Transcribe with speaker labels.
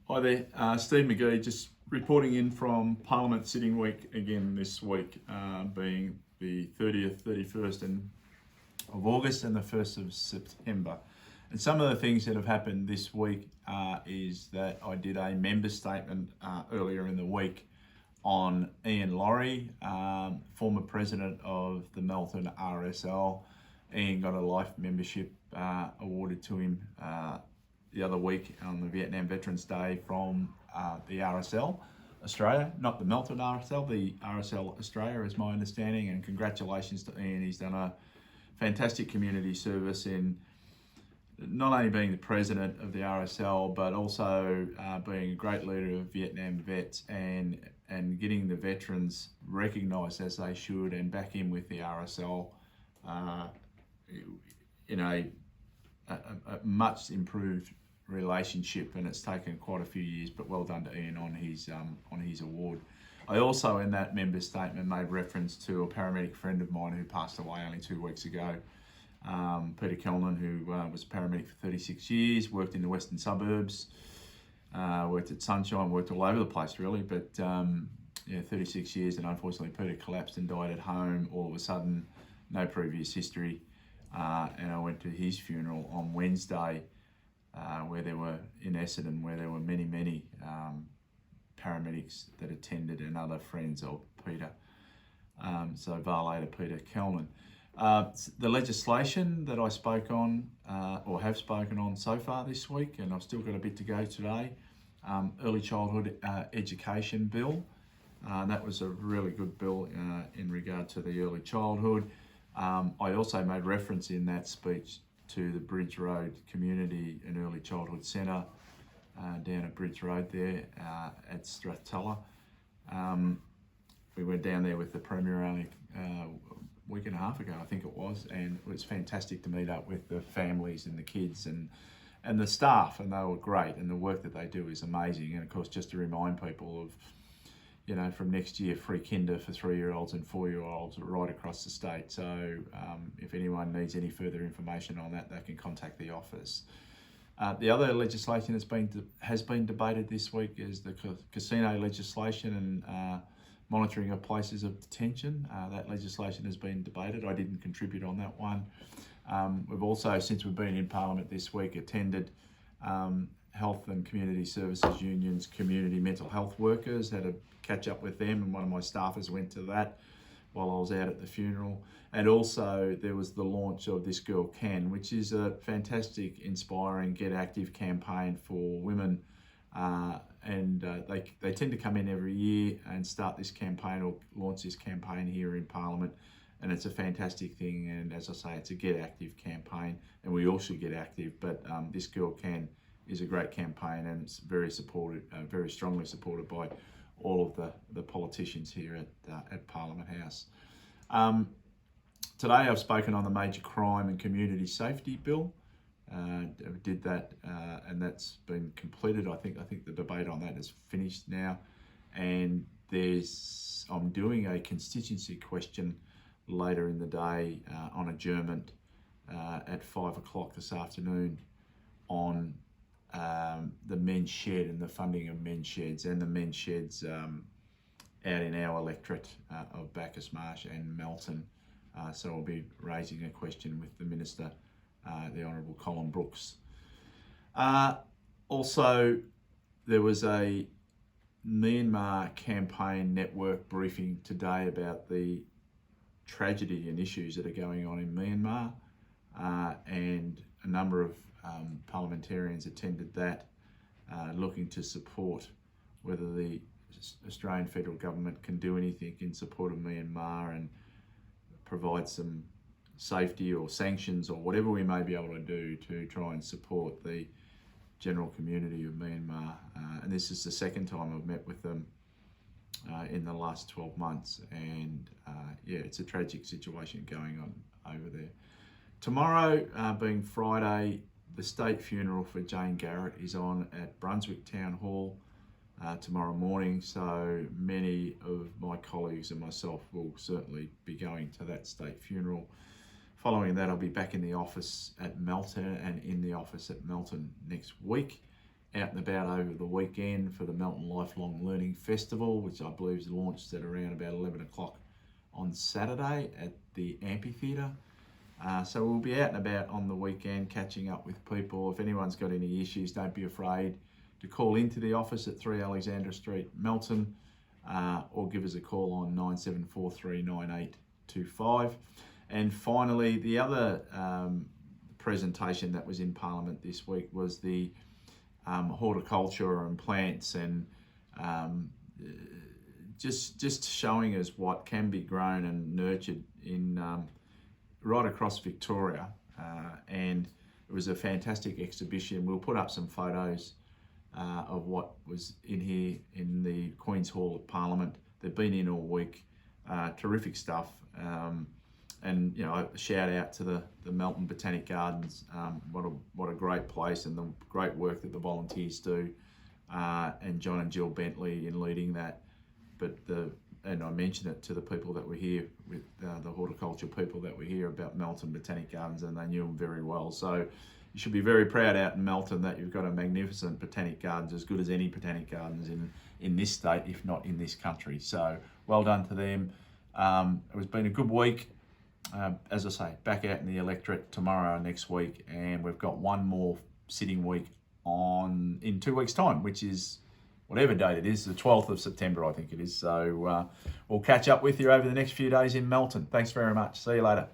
Speaker 1: Hi there, Steve McGee, just reporting in from Parliament sitting week again this week, being the 30th, 31st of August and the 1st of September. And some of the things that have happened this week is that I did a member statement earlier in the week on Ian Laurie, former president of the Melton RSL. Ian got a life membership awarded to him the other week on the Vietnam Veterans Day from the RSL Australia, not the Melton RSL, the RSL Australia is my understanding, and congratulations to Ian. He's done a fantastic community service in not only being the president of the RSL, but also being a great leader of Vietnam vets and getting the veterans recognised as they should and back in with the RSL in a much improved relationship, and it's taken quite a few years, but well done to Ian on his award. I also, in that member statement, made reference to a paramedic friend of mine who passed away only 2 weeks ago, Peter Kellnan, who was a paramedic for 36 years, worked in the western suburbs, worked at Sunshine, worked all over the place really, but 36 years, and unfortunately Peter collapsed and died at home all of a sudden, no previous history, and I went to his funeral on Wednesday, where there were, in Essendon, where there were many paramedics that attended and other friends of Peter. So Varlater Peter Kellnan. The legislation that I spoke on, or have spoken on so far this week, and I've still got a bit to go today, early childhood education bill. That was a really good bill in regard to the early childhood. I also made reference in that speech to the Bridge Road Community and Early Childhood Centre down at Bridge Road there at Strathtulla. We went down there with the Premier only a week and a half ago, I think it was, and it was fantastic to meet up with the families and the kids and the staff, and they were great, and the work that they do is amazing. And of course, just to remind people of, from next year, free kinder for 3-year-olds and 4-year-olds right across the state. So if anyone needs any further information on that, they can contact the office. The other legislation that's has been debated this week is the casino legislation and monitoring of places of detention. That legislation has been debated. I didn't contribute on that one. We've also, since we've been in Parliament this week, attended Health and Community Services Union's community mental health workers, had a catch up with them, and one of my staffers went to that while I was out at the funeral. And also there was the launch of This Girl Can, which is a fantastic, inspiring Get Active campaign for women, and they tend to come in every year and start this campaign or launch this campaign here in Parliament, and it's a fantastic thing. And as I say, it's a Get Active campaign, and we all should get active, but This Girl Can is a great campaign, and it's very supported, very strongly supported by all of the politicians here at Parliament House. Today I've spoken on the Major Crime and Community Safety Bill. Did that, and that's been completed. I think the debate on that is finished now, and I'm doing a constituency question later in the day on adjournment at 5 o'clock this afternoon on the men's shed and the funding of men's sheds, and the men's sheds out in our electorate of Bacchus Marsh and Melton. So I'll be raising a question with the Minister, the Honourable Colin Brooks. Also, there was a Myanmar campaign network briefing today about the tragedy and issues that are going on in Myanmar, and a number of parliamentarians attended that, looking to support whether the Australian federal government can do anything in support of Myanmar and provide some safety or sanctions or whatever we may be able to do to try and support the general community of Myanmar. And this is the second time I've met with them in the last 12 months, and it's a tragic situation going on over there. Tomorrow, being Friday, the state funeral for Jane Garrett is on at Brunswick Town Hall tomorrow morning, so many of my colleagues and myself will certainly be going to that state funeral. Following that, I'll be back in the office at Melton and in the office at Melton next week, out and about over the weekend for the Melton Lifelong Learning Festival, which I believe is launched at around about 11 o'clock on Saturday at the amphitheatre. So we'll be out and about on the weekend catching up with people. If anyone's got any issues, don't be afraid to call into the office at 3 Alexandra Street, Melton, or give us a call on 97439825. And finally, the other presentation that was in Parliament this week was the Horticulture and Plants, and just showing us what can be grown and nurtured in right across Victoria. And it was a fantastic exhibition. We'll put up some photos of what was in here in the Queen's Hall of Parliament. They've been in all week. Terrific stuff. And you know, a shout out to the Melton Botanic Gardens. What a great place, and the great work that the volunteers do, and John and Jill Bentley in leading that. And I mentioned it to the people that were here with the horticulture people that were here about Melton Botanic Gardens, and they knew them very well. So you should be very proud out in Melton that you've got a magnificent botanic gardens, as good as any botanic gardens in this state, if not in this country. So well done to them. It has been a good week. As I say, back out in the electorate tomorrow, next week, and we've got one more sitting week in 2 weeks' time, which is whatever date it is, the 12th of September, I think it is. So we'll catch up with you over the next few days in Melton. Thanks very much. See you later.